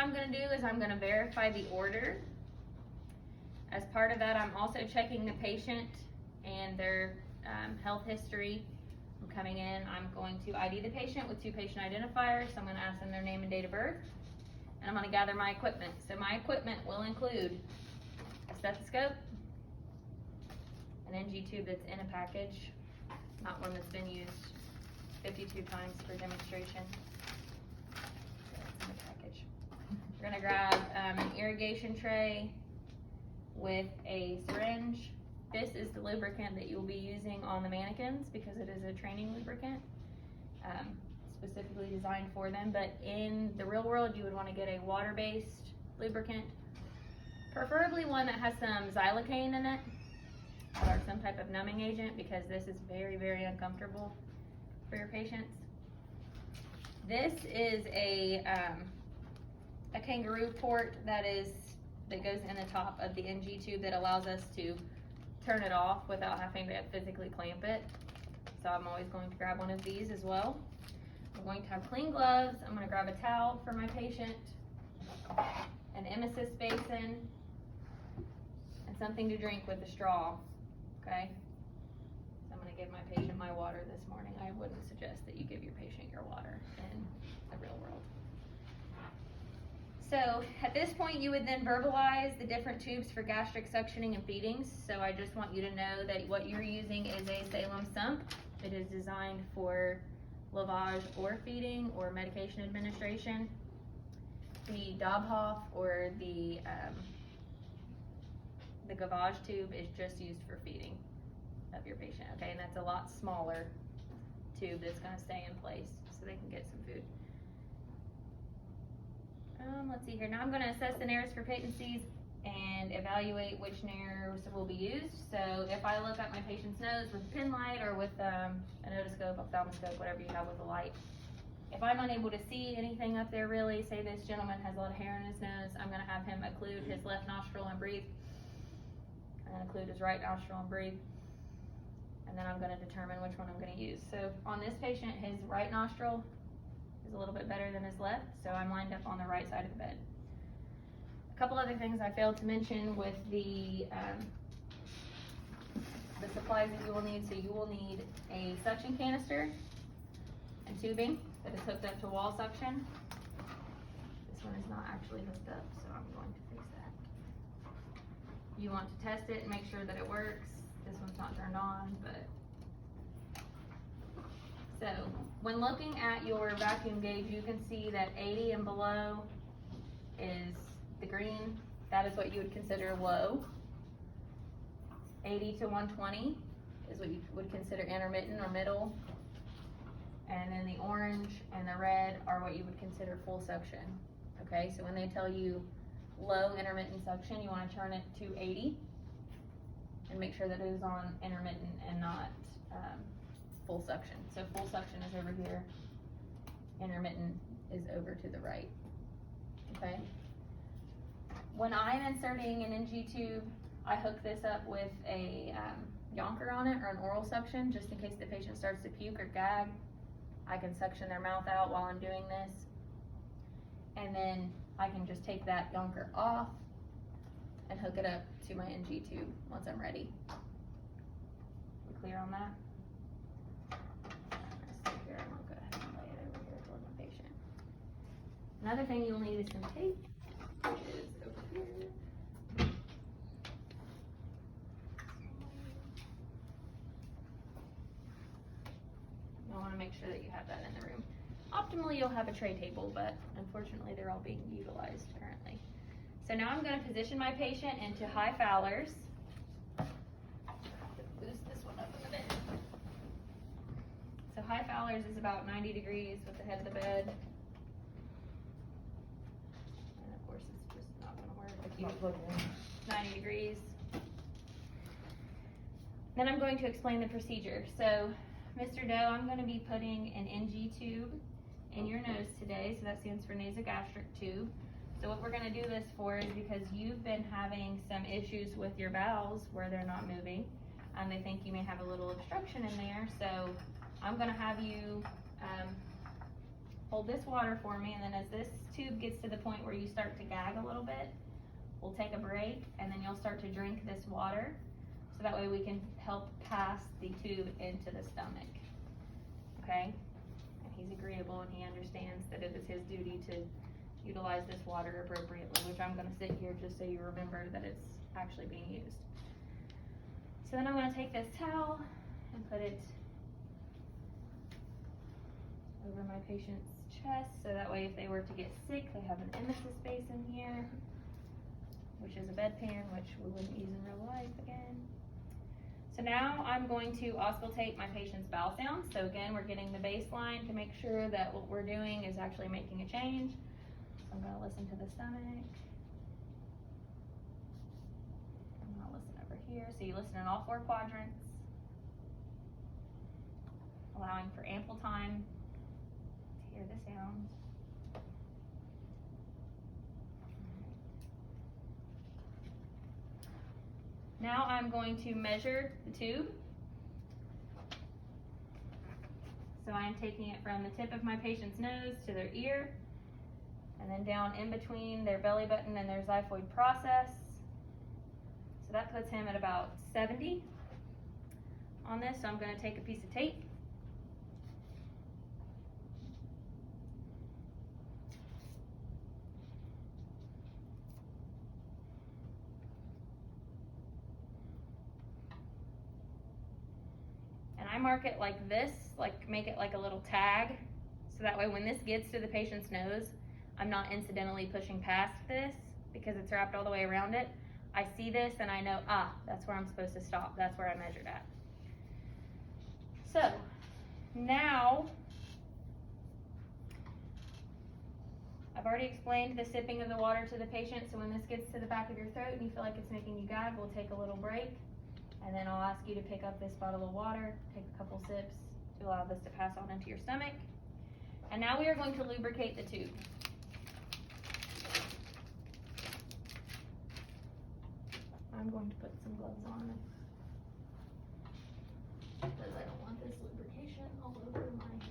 I'm going to do is I'm going to verify the order. As part of that, I'm also checking the patient and their health history. I'm coming in, I'm going to ID the patient with 2 patient identifiers. So I'm going to ask them their name and date of birth. And I'm going to gather my equipment. So my equipment will include a stethoscope, an NG tube that's in a package, not one that's been used 52 times for demonstration. It's in a package. We're going to grab an irrigation tray with a syringe. This is the lubricant that you will be using on the mannequins because it is a training lubricant, specifically designed for them. But in the real world, you would want to get a water-based lubricant, preferably one that has some xylocaine in it or some type of numbing agent, because this is very, very uncomfortable for your patients. This is a kangaroo port that goes in the top of the NG tube that allows us to turn it off without having to physically clamp it. So I'm always going to grab one of these as well. I'm going to have clean gloves. I'm going to grab a towel for my patient, an emesis basin, and something to drink with a straw. Okay? So I'm going to give my patient my water this morning. I wouldn't suggest that you give your patient your water in the real world. So at this point, you would then verbalize the different tubes for gastric suctioning and feedings. So I just want you to know that what you're using is a Salem sump. It is designed for lavage or feeding or medication administration. The Dobhoff or the gavage tube is just used for feeding of your patient, okay? And that's a lot smaller tube that's gonna stay in place so they can get some food. Let's see here. Now I'm going to assess the nares for patencies and evaluate which nares will be used. So if I look at my patient's nose with a pin light or with an otoscope, ophthalmoscope, whatever you have with a light, if I'm unable to see anything up there really, say this gentleman has a lot of hair in his nose, I'm going to have him occlude his left nostril and breathe, and occlude his right nostril and breathe. And then I'm going to determine which one I'm going to use. So on this patient, his right nostril a little bit better than his left, so I'm lined up on the right side of the bed. A couple other things I failed to mention with the supplies that you will need. So you will need a suction canister and tubing that is hooked up to wall suction. This one is not actually hooked up, so I'm going to fix that. You want to test it and make sure that it works. This one's not turned on, but so when looking at your vacuum gauge, you can see that 80 and below is the green. That is what you would consider low. 80 to 120 is what you would consider intermittent or middle. And then the orange and the red are what you would consider full suction. Okay, so when they tell you low intermittent suction, you want to turn it to 80 and make sure that it is on intermittent and not full suction. So full suction is over here, intermittent is over to the right. Okay. When I'm inserting an NG tube, I hook this up with a yonker on it or an oral suction, just in case the patient starts to puke or gag. I can suction their mouth out while I'm doing this, and then I can just take that yonker off and hook it up to my NG tube once I'm ready. We clear on that? Another thing you'll need is some tape, which is over here. You'll want to make sure that you have that in the room. Optimally, you'll have a tray table, but unfortunately, they're all being utilized currently. So now I'm going to position my patient into high Fowlers. Boost this one up a bit. So high Fowlers is about 90 degrees with the head of the bed. 90 degrees. Then I'm going to explain the procedure. So, Mr. Doe, I'm going to be putting an NG tube in your nose today. So that stands for nasogastric tube. So what we're going to do this for is because you've been having some issues with your bowels where they're not moving, and they think you may have a little obstruction in there. So I'm going to have you hold this water for me, and then as this tube gets to the point where you start to gag a little bit, we'll take a break, and then you'll start to drink this water, so that way we can help pass the tube into the stomach, okay? And he's agreeable, and he understands that it is his duty to utilize this water appropriately, which I'm gonna sit here just so you remember that it's actually being used. So then I'm gonna take this towel and put it over my patient's chest, so that way if they were to get sick, they have an emesis space in here, which is a bedpan, which we wouldn't use in real life again. So now I'm going to auscultate my patient's bowel sounds. So again, we're getting the baseline to make sure that what we're doing is actually making a change. So I'm gonna listen to the stomach. I'm gonna listen over here. So you listen in all 4 quadrants, allowing for ample time to hear the sounds. Now I'm going to measure the tube. So I am taking it from the tip of my patient's nose to their ear, and then down in between their belly button and their xiphoid process. So that puts him at about 70 on this. So I'm going to take a piece of tape. And I mark it like this, like make it like a little tag. So that way when this gets to the patient's nose, I'm not incidentally pushing past this because it's wrapped all the way around it. I see this and I know, that's where I'm supposed to stop. That's where I measured at. So now, I've already explained the sipping of the water to the patient. So when this gets to the back of your throat and you feel like it's making you gag, we'll take a little break. And then I'll ask you to pick up this bottle of water, take a couple sips to allow this to pass on into your stomach. And now we are going to lubricate the tube. I'm going to put some gloves on because I don't want this lubrication all over my hands.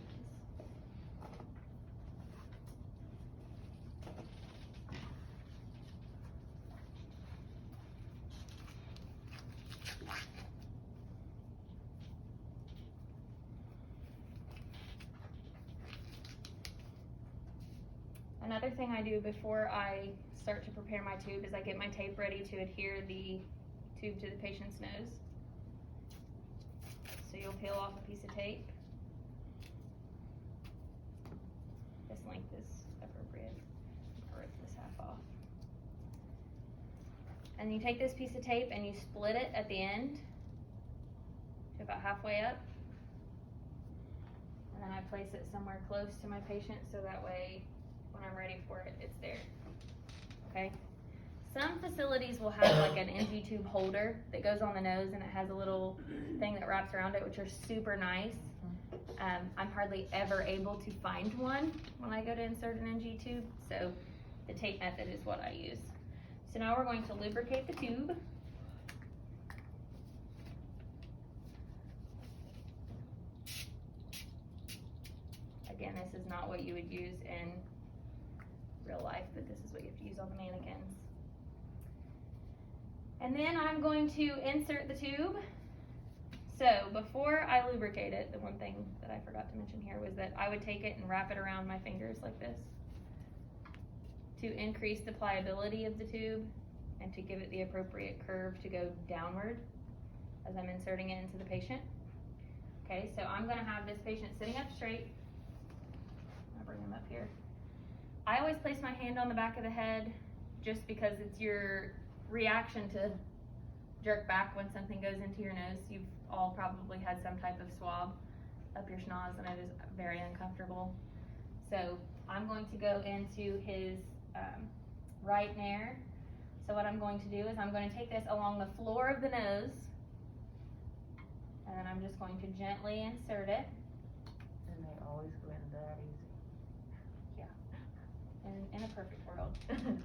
Another thing I do before I start to prepare my tube is I get my tape ready to adhere the tube to the patient's nose. So you'll peel off a piece of tape. This length is appropriate. I'll rip this half off. And you take this piece of tape and you split it at the end to about halfway up. And then I place it somewhere close to my patient so that way when I'm ready for it, it's there. Okay? Some facilities will have like an NG tube holder that goes on the nose and it has a little thing that wraps around it, which are super nice. I'm hardly ever able to find one when I go to insert an NG tube, so the tape method is what I use. So now we're going to lubricate the tube. Again, this is not what you would use in real life, but this is what you have to use on the mannequins. And then I'm going to insert the tube. So before I lubricate it, the one thing that I forgot to mention here was that I would take it and wrap it around my fingers like this to increase the pliability of the tube and to give it the appropriate curve to go downward as I'm inserting it into the patient. Okay, so I'm gonna have this patient sitting up straight. I'll bring him up here. I always place my hand on the back of the head just because it's your reaction to jerk back when something goes into your nose. You've all probably had some type of swab up your schnoz and it is very uncomfortable. So I'm going to go into his right nair. So what I'm going to do is I'm going to take this along the floor of the nose and then I'm just going to gently insert it. And they always go in that easy. In a perfect world.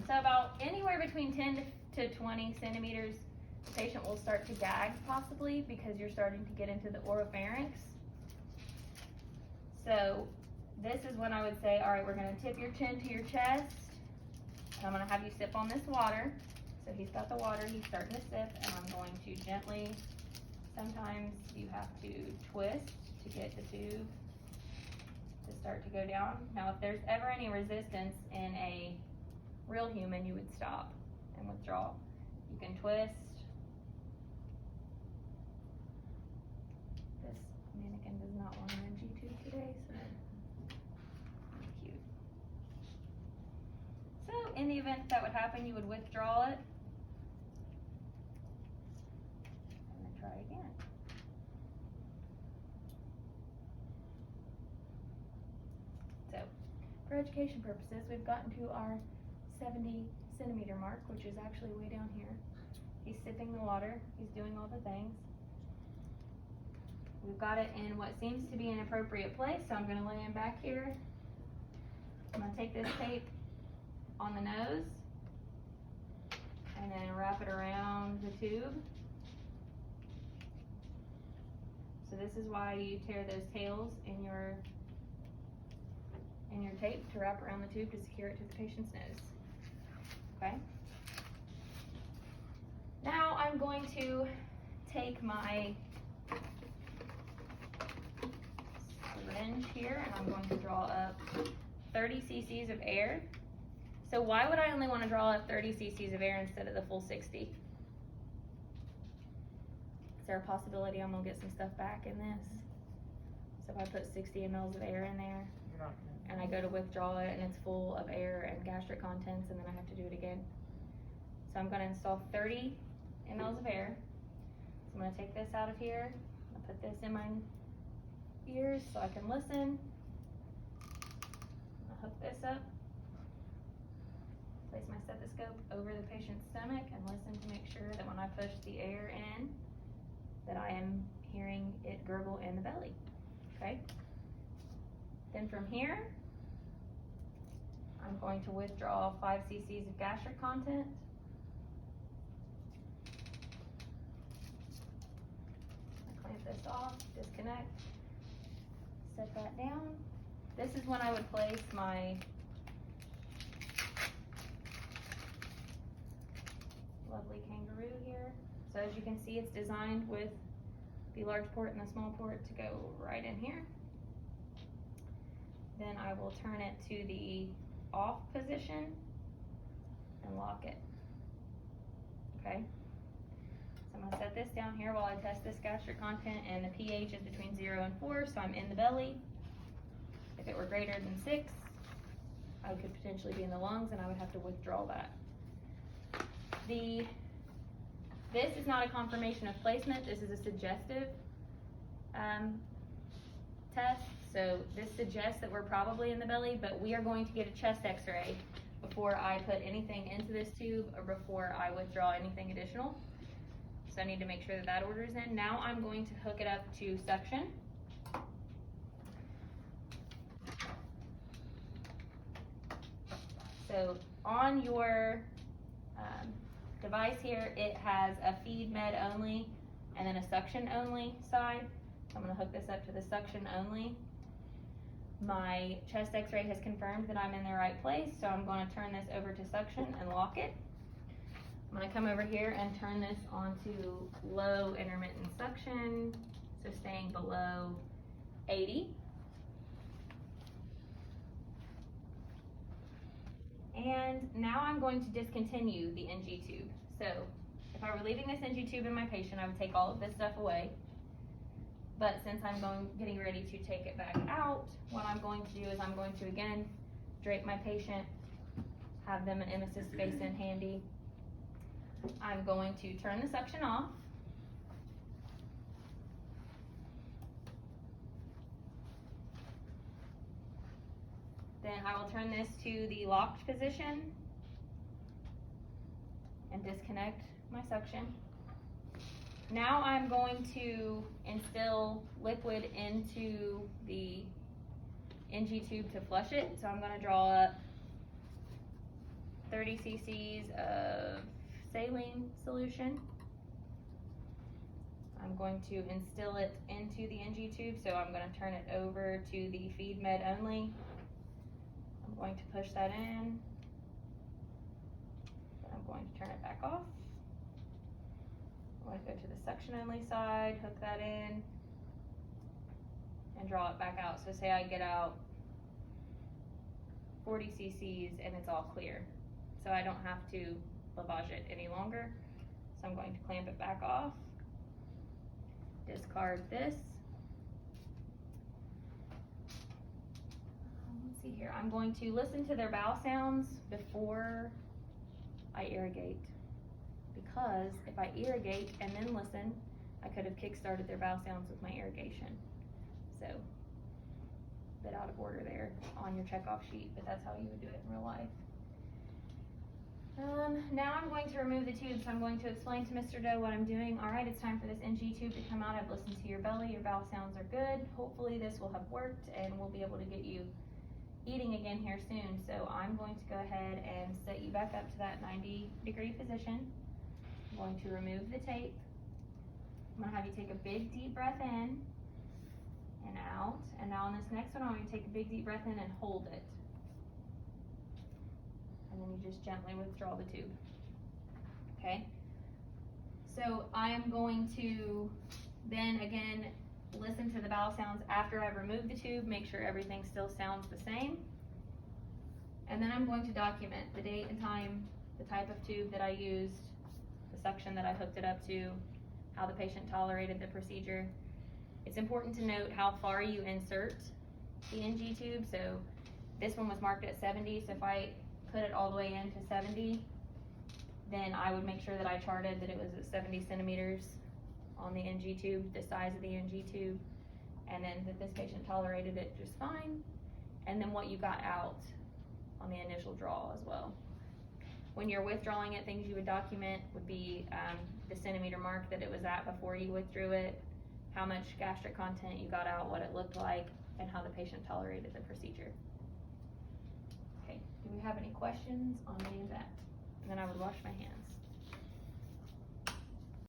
So about anywhere between 10 to 20 centimeters, the patient will start to gag possibly because you're starting to get into the oropharynx. So this is when I would say, all right, we're gonna tip your chin to your chest, and I'm gonna have you sip on this water. So he's got the water, he's starting to sip, and I'm going to gently, sometimes you have to twist to get the tube to start to go down. Now, if there's ever any resistance in a real human, you would stop and withdraw. You can twist. This mannequin does not want an NG tube today, so cute. So in the event that would happen, you would withdraw it. And then try again. So for education purposes, we've gotten to our 70 centimeter mark, which is actually way down here. He's sipping the water, he's doing all the things. We've got it in what seems to be an appropriate place, so I'm gonna lay him back here. I'm gonna take this tape on the nose and then wrap it around the tube. So this is why you tear those tails in your tape, to wrap around the tube to secure it to the patient's nose. Okay? Now I'm going to take my syringe here and I'm going to draw up 30 cc's of air. So why would I only want to draw up 30 cc's of air instead of the full 60? Is there a possibility I'm going to get some stuff back in this? So if I put 60 mLs of air in there, and I go to withdraw it and it's full of air and gastric contents, and then I have to do it again. So I'm going to install 30 mLs of air. So I'm going to take this out of here. I'll put this in my ears so I can listen. I'll hook this up. Place my stethoscope over the patient's stomach and listen to make sure that when I push the air in, that I am hearing it gurgle in the belly. Okay? Then from here, I'm going to withdraw 5 cc's of gastric content. I clamp this off, disconnect, set that down. This is when I would place my lovely kangaroo here. So as you can see, it's designed with the large port and the small port to go right in here. Then I will turn it to the off position and lock it. Okay? So I'm going to set this down here while I test this gastric content, and the pH is between 0 and 4, so I'm in the belly. If it were greater than 6, I could potentially be in the lungs and I would have to withdraw that. This is not a confirmation of placement, this is a suggestive test. So this suggests that we're probably in the belly, but we are going to get a chest x-ray before I put anything into this tube or before I withdraw anything additional. So I need to make sure that that order is in. Now I'm going to hook it up to suction. So on your device here, it has a feed med only and then a suction only side. So I'm going to hook this up to the suction only. My chest x-ray has confirmed that I'm in the right place, so I'm going to turn this over to suction and lock it. I'm going to come over here and turn this onto low intermittent suction, so staying below 80. And now I'm going to discontinue the NG tube. So if I were leaving this NG tube in my patient, I would take all of this stuff away. But since I'm getting ready to take it back out, what I'm going to do is I'm going to again drape my patient, have them an emesis basin handy. I'm going to turn the suction off. Then I will turn this to the locked position and disconnect my suction. Now I'm going to instill liquid into the NG tube to flush it. So I'm going to draw up 30 cc's of saline solution. I'm going to instill it into the NG tube, so I'm going to turn it over to the feed med only. I'm going to push that in. Then I'm going to turn it back off. I'm going to go to the suction only side, hook that in, and draw it back out. So say I get out 40 cc's and it's all clear. So I don't have to lavage it any longer. So I'm going to clamp it back off, discard this. Let's see here, I'm going to listen to their bowel sounds before I irrigate, because if I irrigate and then listen, I could have kick-started their bowel sounds with my irrigation. So, a bit out of order there on your checkoff sheet, but that's how you would do it in real life. Now I'm going to remove the tube, so I'm going to explain to Mr. Doe what I'm doing. All right, it's time for this NG tube to come out. I've listened to your belly, your bowel sounds are good. Hopefully this will have worked and we'll be able to get you eating again here soon. So I'm going to go ahead and set you back up to that 90-degree position. I'm going to remove the tape. I'm going to have you take a big deep breath in and out. And now on this next one, I'm going to take a big deep breath in and hold it. And then you just gently withdraw the tube. Okay? So I'm going to then again listen to the bowel sounds after I've removed the tube, make sure everything still sounds the same. And then I'm going to document the date and time, the type of tube that I used, the suction that I hooked it up to, how the patient tolerated the procedure. It's important to note how far you insert the NG tube. So this one was marked at 70, so if I put it all the way into 70, then I would make sure that I charted that it was at 70 centimeters on the NG tube, the size of the NG tube, and then that this patient tolerated it just fine, and then what you got out on the initial draw as well. When you're withdrawing it, things you would document would be the centimeter mark that it was at before you withdrew it, how much gastric content you got out, what it looked like, and how the patient tolerated the procedure. Okay, do we have any questions on any of that? And then I would wash my hands.